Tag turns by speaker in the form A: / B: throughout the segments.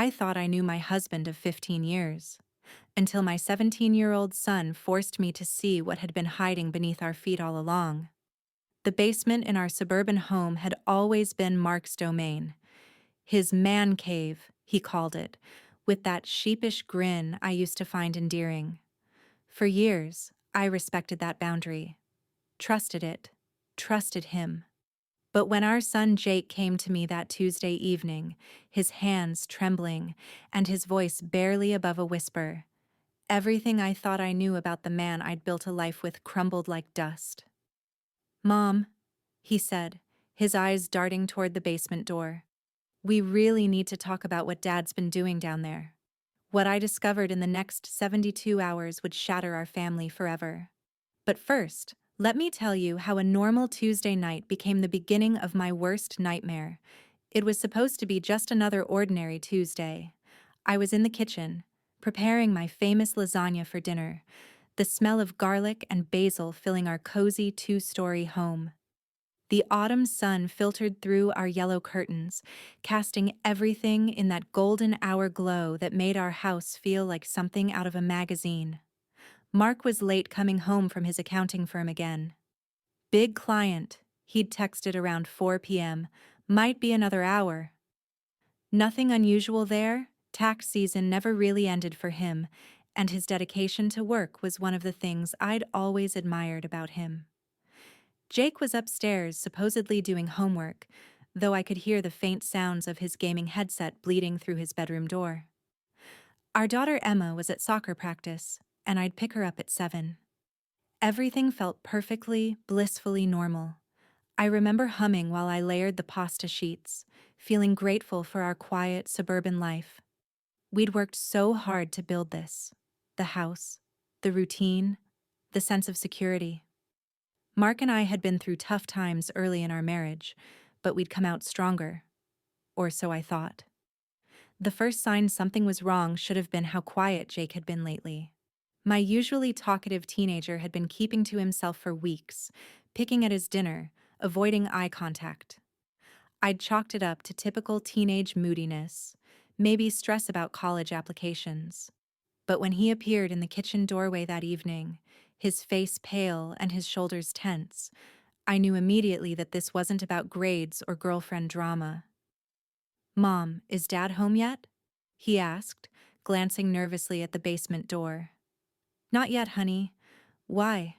A: I thought I knew my husband of 15 years, until my 17-year-old son forced me to see what had been hiding beneath our feet all along. The basement in our suburban home had always been Mark's domain. His man cave, he called it, with that sheepish grin I used to find endearing. For years, I respected that boundary, trusted it, trusted him. But when our son Jake came to me that Tuesday evening, his hands trembling and his voice barely above a whisper, everything I thought I knew about the man I'd built a life with crumbled like dust. "Mom," he said, his eyes darting toward the basement door. "We really need to talk about what Dad's been doing down there. What I discovered in the next 72 hours would shatter our family forever. But first, let me tell you how a normal Tuesday night became the beginning of my worst nightmare. It was supposed to be just another ordinary Tuesday. I was in the kitchen, preparing my famous lasagna for dinner, the smell of garlic and basil filling our cozy two-story home. The autumn sun filtered through our yellow curtains, casting everything in that golden hour glow that made our house feel like something out of a magazine. Mark was late coming home from his accounting firm again. "Big client," he'd texted around 4 p.m., "might be another hour." Nothing unusual there, tax season never really ended for him, and his dedication to work was one of the things I'd always admired about him. Jake was upstairs, supposedly doing homework, though I could hear the faint sounds of his gaming headset bleeding through his bedroom door. Our daughter Emma was at soccer practice, and I'd pick her up at 7. Everything felt perfectly, blissfully normal. I remember humming while I layered the pasta sheets, feeling grateful for our quiet, suburban life. We'd worked so hard to build this. The house, the routine, the sense of security. Mark and I had been through tough times early in our marriage, but we'd come out stronger. Or so I thought. The first sign something was wrong should have been how quiet Jake had been lately. My usually talkative teenager had been keeping to himself for weeks, picking at his dinner, avoiding eye contact. I'd chalked it up to typical teenage moodiness, maybe stress about college applications. But when he appeared in the kitchen doorway that evening, his face pale and his shoulders tense, I knew immediately that this wasn't about grades or girlfriend drama. "Mom, is Dad home yet?" he asked, glancing nervously at the basement door. "Not yet, honey. Why?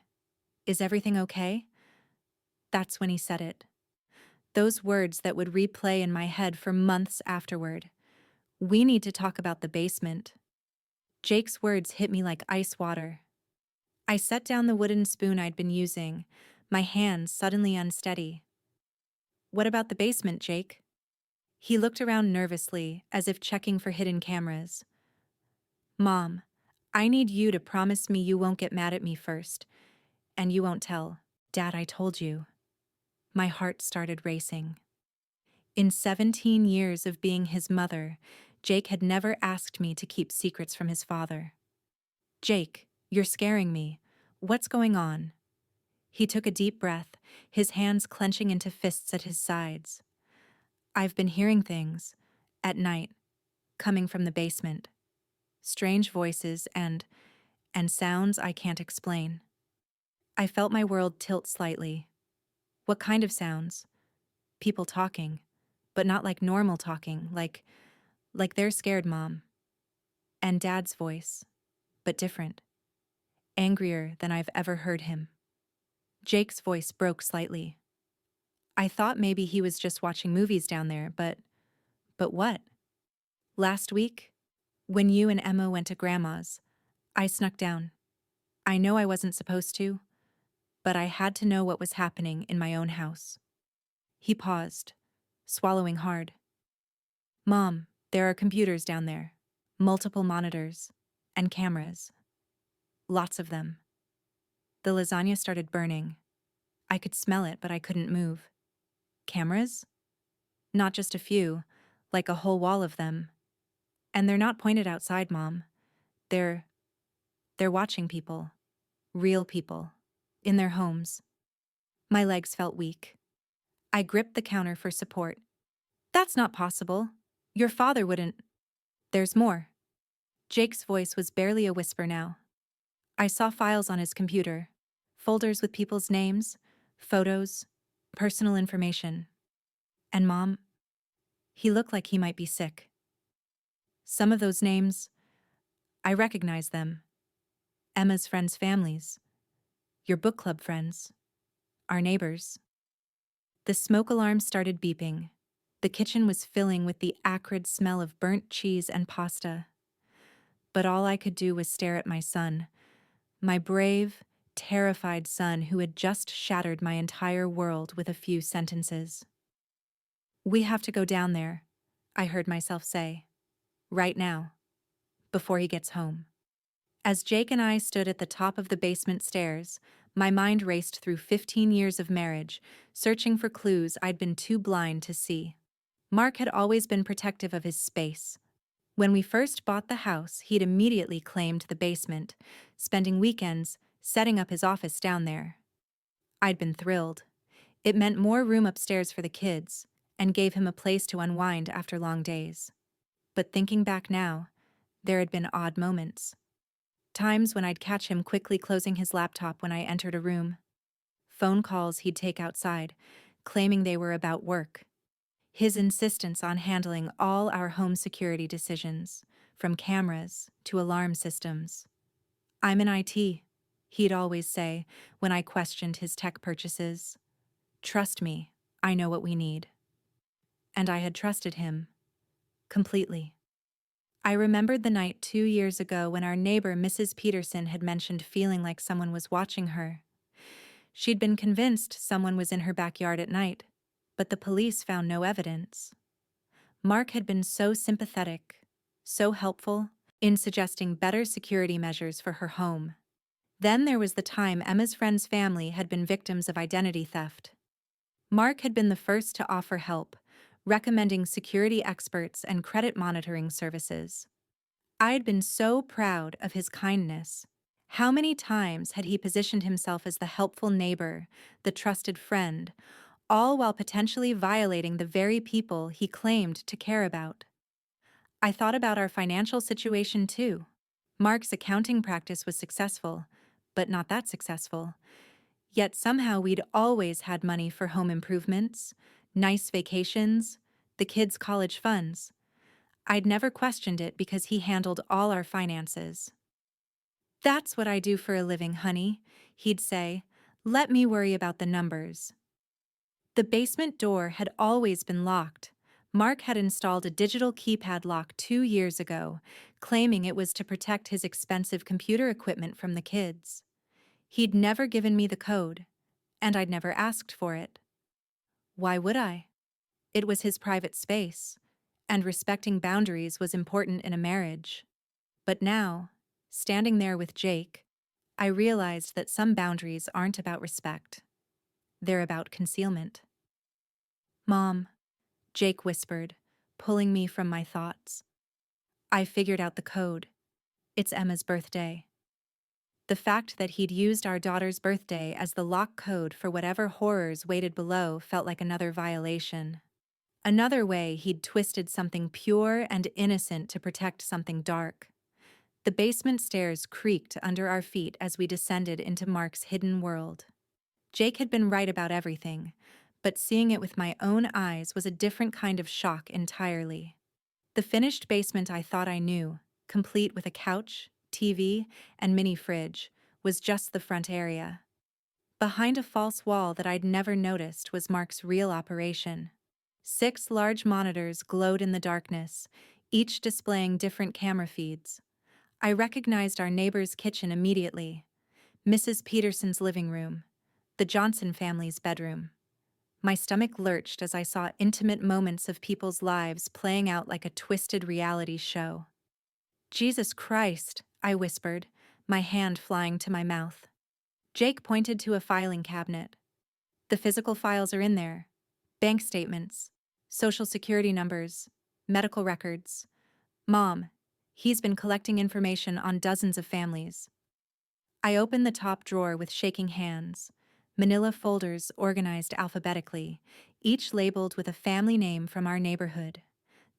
A: Is everything okay?" That's when he said it. Those words that would replay in my head for months afterward. "We need to talk about the basement." Jake's words hit me like ice water. I set down the wooden spoon I'd been using, my hands suddenly unsteady. "What about the basement, Jake?" He looked around nervously, as if checking for hidden cameras. "Mom, I need you to promise me you won't get mad at me first, and you won't tell Dad I told you." My heart started racing. In 17 years of being his mother, Jake had never asked me to keep secrets from his father. "Jake, you're scaring me. What's going on?" He took a deep breath, his hands clenching into fists at his sides. "I've been hearing things, at night, coming from the basement. Strange voices and sounds I can't explain." I felt my world tilt slightly. "What kind of sounds?" "People talking, but not like normal talking, like they're scared, Mom." "And Dad's voice, but different. Angrier than I've ever heard him." Jake's voice broke slightly. "I thought maybe he was just watching movies down there, but what? Last week, when you and Emma went to Grandma's, I snuck down. I know I wasn't supposed to, but I had to know what was happening in my own house." He paused, swallowing hard. "Mom, there are computers down there, multiple monitors, and cameras. Lots of them." The lasagna started burning. I could smell it, but I couldn't move. "Cameras? Not just a few, like a whole wall of them. And they're not pointed outside, Mom. They're watching people. Real people. In their homes." My legs felt weak. I gripped the counter for support. "That's not possible. Your father wouldn't." There's more. Jake's voice was barely a whisper now. I saw files on his computer, folders with people's names, photos, personal information. And Mom, he looked like he might be sick. Some of those names, I recognize them. Emma's friends' families, your book club friends, our neighbors. The smoke alarm started beeping. The kitchen was filling with the acrid smell of burnt cheese and pasta. But all I could do was stare at my son, my brave, terrified son who had just shattered my entire world with a few sentences. We have to go down there, I heard myself say. Right now. Before he gets home. As Jake and I stood at the top of the basement stairs, my mind raced through 15 years of marriage, searching for clues I'd been too blind to see. Mark had always been protective of his space. When we first bought the house, he'd immediately claimed the basement, spending weekends setting up his office down there. I'd been thrilled. It meant more room upstairs for the kids, and gave him a place to unwind after long days. But thinking back now, there had been odd moments. Times when I'd catch him quickly closing his laptop when I entered a room. Phone calls he'd take outside, claiming they were about work. His insistence on handling all our home security decisions, from cameras to alarm systems. I'm in IT, he'd always say when I questioned his tech purchases. Trust me, I know what we need. And I had trusted him. Completely. I remembered the night 2 years ago when our neighbor Mrs. Peterson had mentioned feeling like someone was watching her. She'd been convinced someone was in her backyard at night, but the police found no evidence. Mark had been so sympathetic, so helpful, in suggesting better security measures for her home. Then there was the time Emma's friend's family had been victims of identity theft. Mark had been the first to offer help, recommending security experts and credit monitoring services. I had been so proud of his kindness. How many times had he positioned himself as the helpful neighbor, the trusted friend, all while potentially violating the very people he claimed to care about? I thought about our financial situation too. Mark's accounting practice was successful, but not that successful. Yet somehow we'd always had money for home improvements, nice vacations, the kids' college funds. I'd never questioned it because he handled all our finances. That's what I do for a living, honey, he'd say. Let me worry about the numbers. The basement door had always been locked. Mark had installed a digital keypad lock 2 years ago, claiming it was to protect his expensive computer equipment from the kids. He'd never given me the code, and I'd never asked for it. Why would I? It was his private space, and respecting boundaries was important in a marriage. But now, standing there with Jake, I realized that some boundaries aren't about respect. They're about concealment. Mom, Jake whispered, pulling me from my thoughts. I figured out the code. It's Emma's birthday. The fact that he'd used our daughter's birthday as the lock code for whatever horrors waited below felt like another violation. Another way he'd twisted something pure and innocent to protect something dark. The basement stairs creaked under our feet as we descended into Mark's hidden world. Jake had been right about everything, but seeing it with my own eyes was a different kind of shock entirely. The finished basement I thought I knew, complete with a couch, TV, and mini fridge, was just the front area. Behind a false wall that I'd never noticed was Mark's real operation. 6 large monitors glowed in the darkness, each displaying different camera feeds. I recognized our neighbor's kitchen immediately, Mrs. Peterson's living room, the Johnson family's bedroom. My stomach lurched as I saw intimate moments of people's lives playing out like a twisted reality show. Jesus Christ, I whispered, my hand flying to my mouth. Jake pointed to a filing cabinet. The physical files are in there. Bank statements, social security numbers, medical records. Mom, he's been collecting information on dozens of families. I opened the top drawer with shaking hands. Manila folders organized alphabetically, each labeled with a family name from our neighborhood.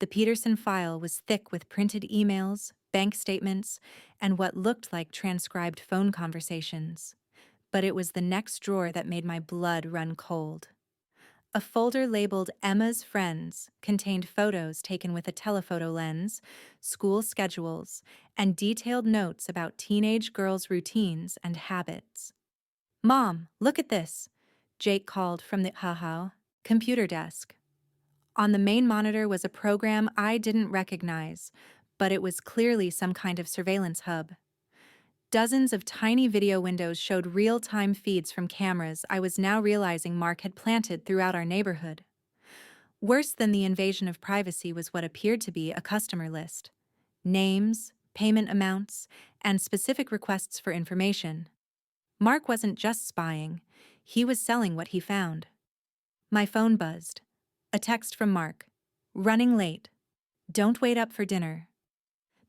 A: The Peterson file was thick with printed emails, bank statements, and what looked like transcribed phone conversations. But it was the next drawer that made my blood run cold. A folder labeled Emma's Friends contained photos taken with a telephoto lens, school schedules, and detailed notes about teenage girls' routines and habits. "Mom, look at this," Jake called from the computer desk. On the main monitor was a program I didn't recognize, but it was clearly some kind of surveillance hub. Dozens of tiny video windows showed real-time feeds from cameras I was now realizing Mark had planted throughout our neighborhood. Worse than the invasion of privacy was what appeared to be a customer list. Names, payment amounts, and specific requests for information. Mark wasn't just spying, he was selling what he found. My phone buzzed. A text from Mark. "Running late. Don't wait up for dinner."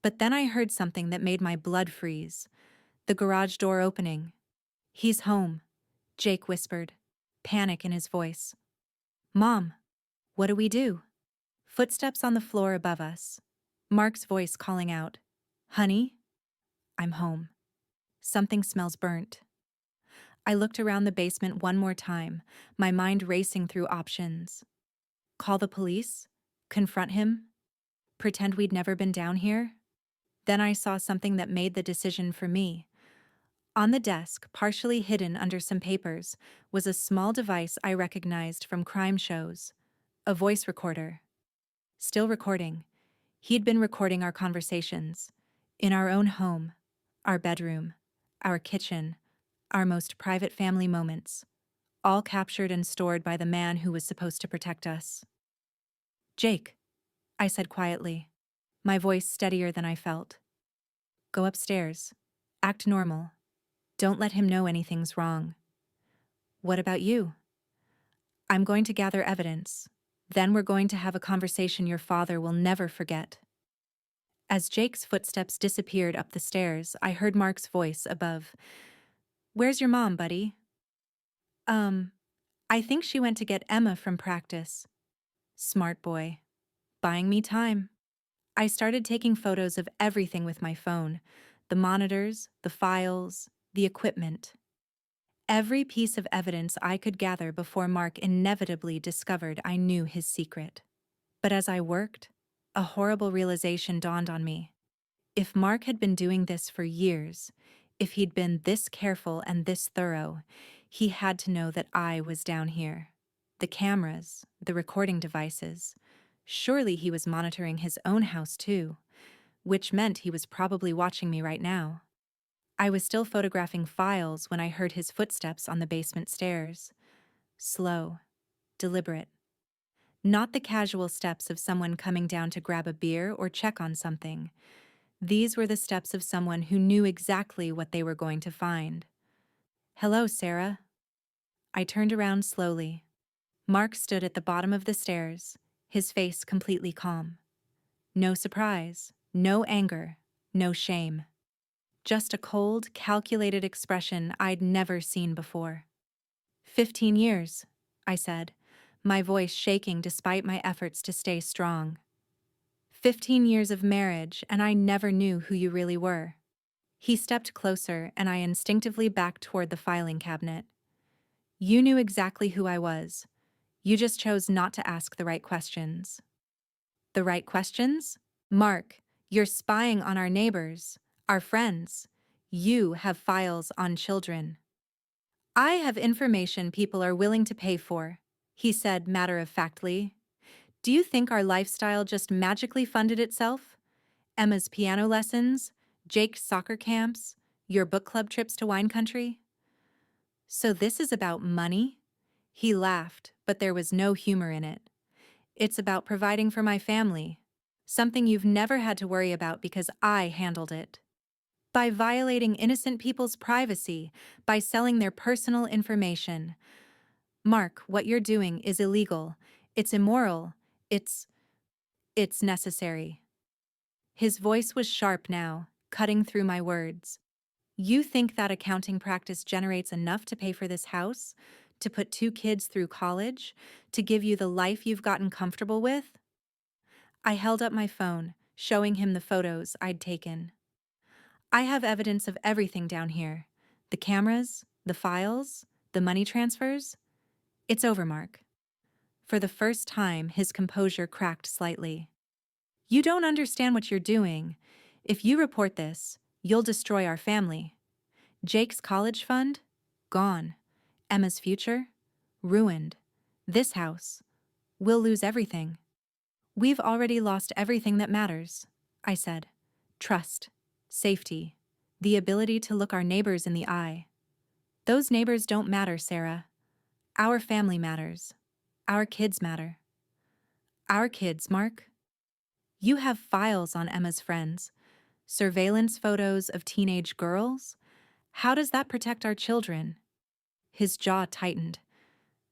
A: But then I heard something that made my blood freeze. The garage door opening. "He's home," Jake whispered, panic in his voice. "Mom, what do we do?" Footsteps on the floor above us. Mark's voice calling out, "Honey, I'm home. Something smells burnt." I looked around the basement one more time, my mind racing through options. Call the police? Confront him? Pretend we'd never been down here? Then I saw something that made the decision for me. On the desk, partially hidden under some papers, was a small device I recognized from crime shows. A voice recorder. Still recording. He'd been recording our conversations. In our own home. Our bedroom. Our kitchen. Our most private family moments. All captured and stored by the man who was supposed to protect us. "Jake," I said quietly, my voice steadier than I felt. "Go upstairs. Act normal. Don't let him know anything's wrong." "What about you?" "I'm going to gather evidence. Then we're going to have a conversation your father will never forget." As Jake's footsteps disappeared up the stairs, I heard Mark's voice above. "Where's your mom, buddy?" I think she went to get Emma from practice." Smart boy. Buying me time. I started taking photos of everything with my phone. The monitors, the files, the equipment. Every piece of evidence I could gather before Mark inevitably discovered I knew his secret. But as I worked, a horrible realization dawned on me. If Mark had been doing this for years, if he'd been this careful and this thorough, he had to know that I was down here. The cameras, the recording devices. Surely he was monitoring his own house too, which meant he was probably watching me right now. I was still photographing files when I heard his footsteps on the basement stairs. Slow, deliberate. Not the casual steps of someone coming down to grab a beer or check on something. These were the steps of someone who knew exactly what they were going to find. "Hello, Sarah." I turned around slowly. Mark stood at the bottom of the stairs, his face completely calm. No surprise, no anger, no shame. Just a cold, calculated expression I'd never seen before. 15 years, I said, my voice shaking despite my efforts to stay strong. 15 years of marriage, and I never knew who you really were. He stepped closer, and I instinctively backed toward the filing cabinet. You knew exactly who I was. You just chose not to ask the right questions. The right questions? Mark, you're spying on our neighbors, our friends. You have files on children. I have information people are willing to pay for, he said matter-of-factly. Do you think our lifestyle just magically funded itself? Emma's piano lessons, Jake's soccer camps, your book club trips to wine country? So this is about money? He laughed, but there was no humor in it. It's about providing for my family, something you've never had to worry about because I handled it. By violating innocent people's privacy, by selling their personal information. Mark, what you're doing is illegal. It's immoral. It's necessary. His voice was sharp now, cutting through my words. You think that accounting practice generates enough to pay for this house? To put 2 kids through college? To give you the life you've gotten comfortable with? I held up my phone, showing him the photos I'd taken. I have evidence of everything down here. The cameras, the files, the money transfers. It's over, Mark. For the first time, his composure cracked slightly. You don't understand what you're doing. If you report this, you'll destroy our family. Jake's college fund? Gone. Emma's future? Ruined. This house? We'll lose everything. We've already lost everything that matters, I said. Trust, safety, the ability to look our neighbors in the eye. Those neighbors don't matter, Sarah. Our family matters. Our kids matter. Our kids, Mark? You have files on Emma's friends, surveillance photos of teenage girls. How does that protect our children? His jaw tightened.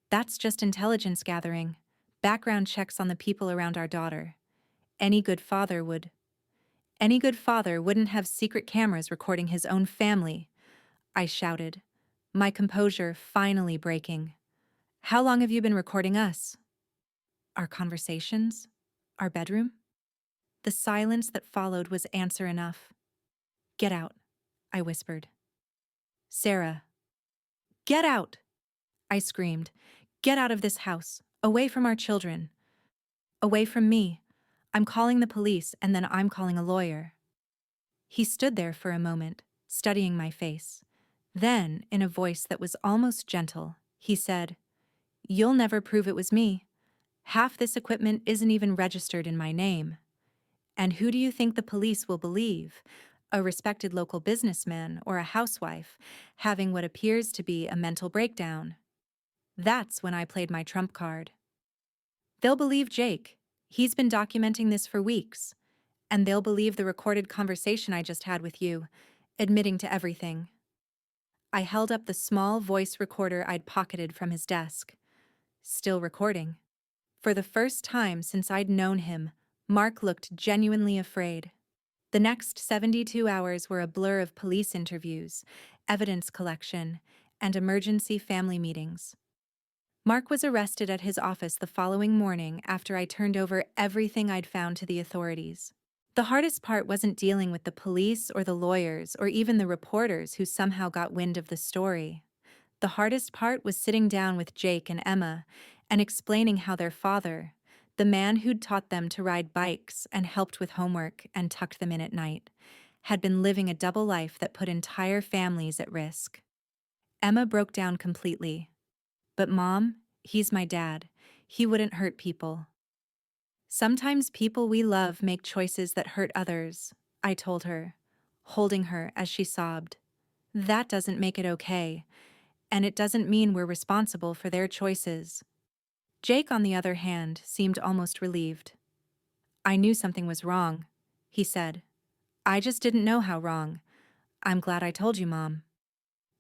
A: That's just intelligence gathering, background checks on the people around our daughter. Any good father would. Any good father wouldn't have secret cameras recording his own family, I shouted, my composure finally breaking. How long have you been recording us? Our conversations? Our bedroom? The silence that followed was answer enough. Get out, I whispered. Sarah. Get out! I screamed. Get out of this house, away from our children. Away from me. I'm calling the police and then I'm calling a lawyer. He stood there for a moment, studying my face. Then, in a voice that was almost gentle, he said, You'll never prove it was me. Half this equipment isn't even registered in my name. And who do you think the police will believe? A respected local businessman or a housewife having what appears to be a mental breakdown. That's when I played my trump card. They'll believe Jake. He's been documenting this for weeks. And they'll believe the recorded conversation I just had with you, admitting to everything. I held up the small voice recorder I'd pocketed from his desk. Still recording. For the first time since I'd known him, Mark looked genuinely afraid. The next 72 hours were a blur of police interviews, evidence collection, and emergency family meetings. Mark was arrested at his office the following morning after I turned over everything I'd found to the authorities. The hardest part wasn't dealing with the police or the lawyers or even the reporters who somehow got wind of the story. The hardest part was sitting down with Jake and Emma and explaining how their father, the man who'd taught them to ride bikes and helped with homework and tucked them in at night, had been living a double life that put entire families at risk. Emma broke down completely. But Mom, he's my dad. He wouldn't hurt people. Sometimes people we love make choices that hurt others, I told her, holding her as she sobbed. That doesn't make it okay, and it doesn't mean we're responsible for their choices. Jake, on the other hand, seemed almost relieved. I knew something was wrong, he said. I just didn't know how wrong. I'm glad I told you, Mom.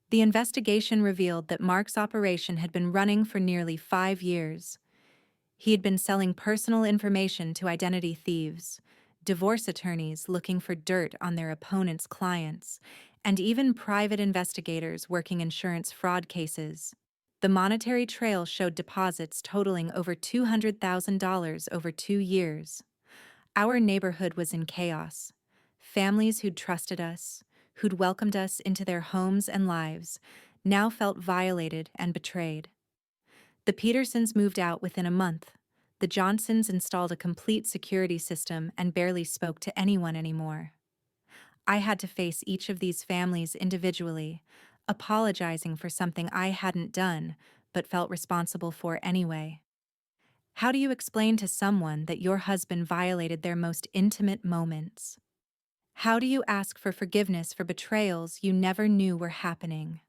A: The investigation revealed that Mark's operation had been running for nearly 5 years. He had been selling personal information to identity thieves, divorce attorneys looking for dirt on their opponents' clients, and even private investigators working insurance fraud cases. The monetary trail showed deposits totaling over $200,000 over 2 years. Our neighborhood was in chaos. Families who'd trusted us, who'd welcomed us into their homes and lives, now felt violated and betrayed. The Petersons moved out within a month. The Johnsons installed a complete security system and barely spoke to anyone anymore. I had to face each of these families individually, apologizing for something I hadn't done but felt responsible for anyway. How do you explain to someone that your husband violated their most intimate moments? How do you ask for forgiveness for betrayals you never knew were happening?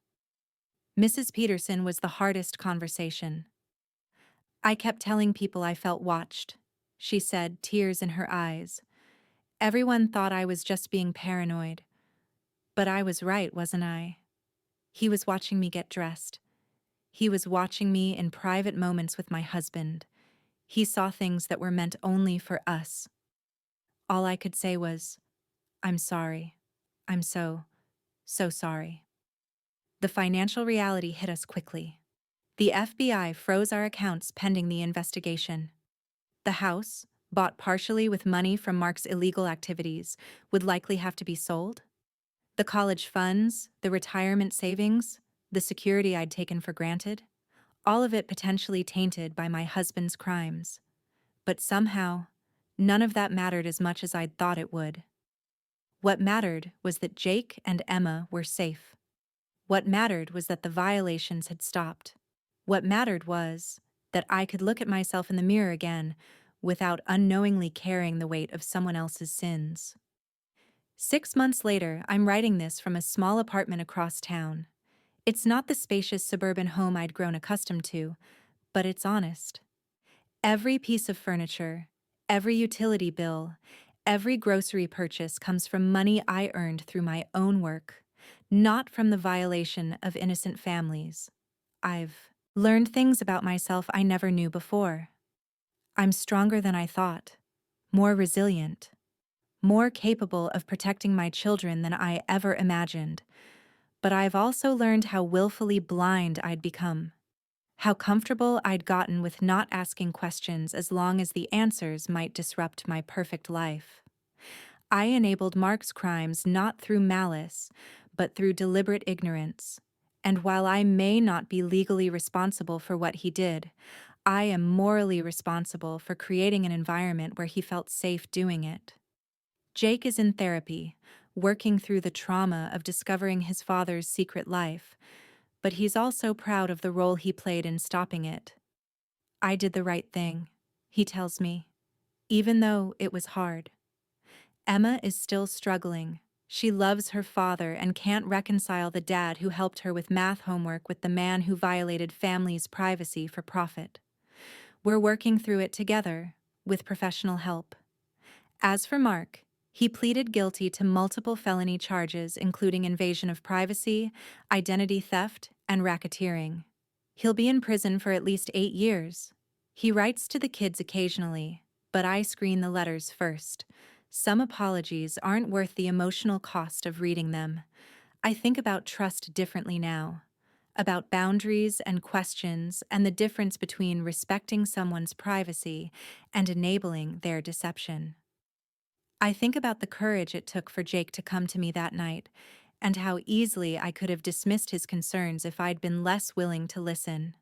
A: Mrs. Peterson was the hardest conversation. I kept telling people I felt watched, she said, tears in her eyes. Everyone thought I was just being paranoid. But I was right, wasn't I? He was watching me get dressed. He was watching me in private moments with my husband. He saw things that were meant only for us. All I could say was, I'm sorry. I'm so sorry. The financial reality hit us quickly. The FBI froze our accounts pending the investigation. The house, bought partially with money from Mark's illegal activities, would likely have to be sold. The college funds, the retirement savings, the security I'd taken for granted, all of it potentially tainted by my husband's crimes. But somehow, none of that mattered as much as I'd thought it would. What mattered was that Jake and Emma were safe. What mattered was that the violations had stopped. What mattered was that I could look at myself in the mirror again without unknowingly carrying the weight of someone else's sins. 6 months later, I'm writing this from a small apartment across town. It's not the spacious suburban home I'd grown accustomed to, but it's honest. Every piece of furniture, every utility bill, every grocery purchase comes from money I earned through my own work, not from the violation of innocent families. I've learned things about myself I never knew before. I'm stronger than I thought, more resilient, more capable of protecting my children than I ever imagined. But I've also learned how willfully blind I'd become, how comfortable I'd gotten with not asking questions as long as the answers might disrupt my perfect life. I enabled Mark's crimes not through malice, but through deliberate ignorance. And while I may not be legally responsible for what he did, I am morally responsible for creating an environment where he felt safe doing it. Jake is in therapy, working through the trauma of discovering his father's secret life, but he's also proud of the role he played in stopping it. I did the right thing, he tells me, even though it was hard. Emma is still struggling. She loves her father and can't reconcile the dad who helped her with math homework with the man who violated family's privacy for profit. We're working through it together, with professional help. As for Mark, he pleaded guilty to multiple felony charges including invasion of privacy, identity theft, and racketeering. He'll be in prison for at least 8 years. He writes to the kids occasionally, but I screen the letters first. Some apologies aren't worth the emotional cost of reading them. I think about trust differently now, about boundaries and questions and the difference between respecting someone's privacy and enabling their deception. I think about the courage it took for Jake to come to me that night, and how easily I could have dismissed his concerns if I'd been less willing to listen.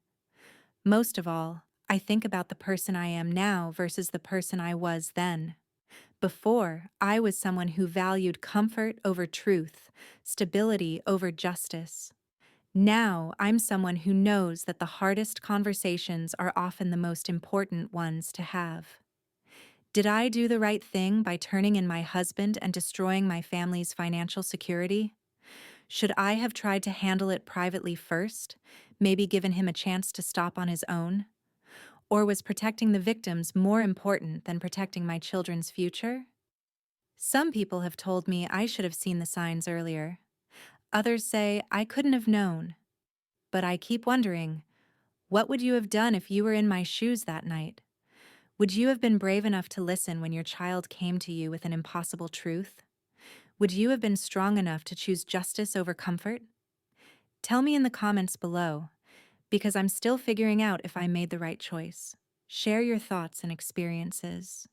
A: Most of all, I think about the person I am now versus the person I was then. Before, I was someone who valued comfort over truth, stability over justice. Now, I'm someone who knows that the hardest conversations are often the most important ones to have. Did I do the right thing by turning in my husband and destroying my family's financial security? Should I have tried to handle it privately first, maybe given him a chance to stop on his own? Or was protecting the victims more important than protecting my children's future? Some people have told me I should have seen the signs earlier. Others say I couldn't have known. But I keep wondering, what would you have done if you were in my shoes that night? Would you have been brave enough to listen when your child came to you with an impossible truth? Would you have been strong enough to choose justice over comfort? Tell me in the comments below, because I'm still figuring out if I made the right choice. Share your thoughts and experiences.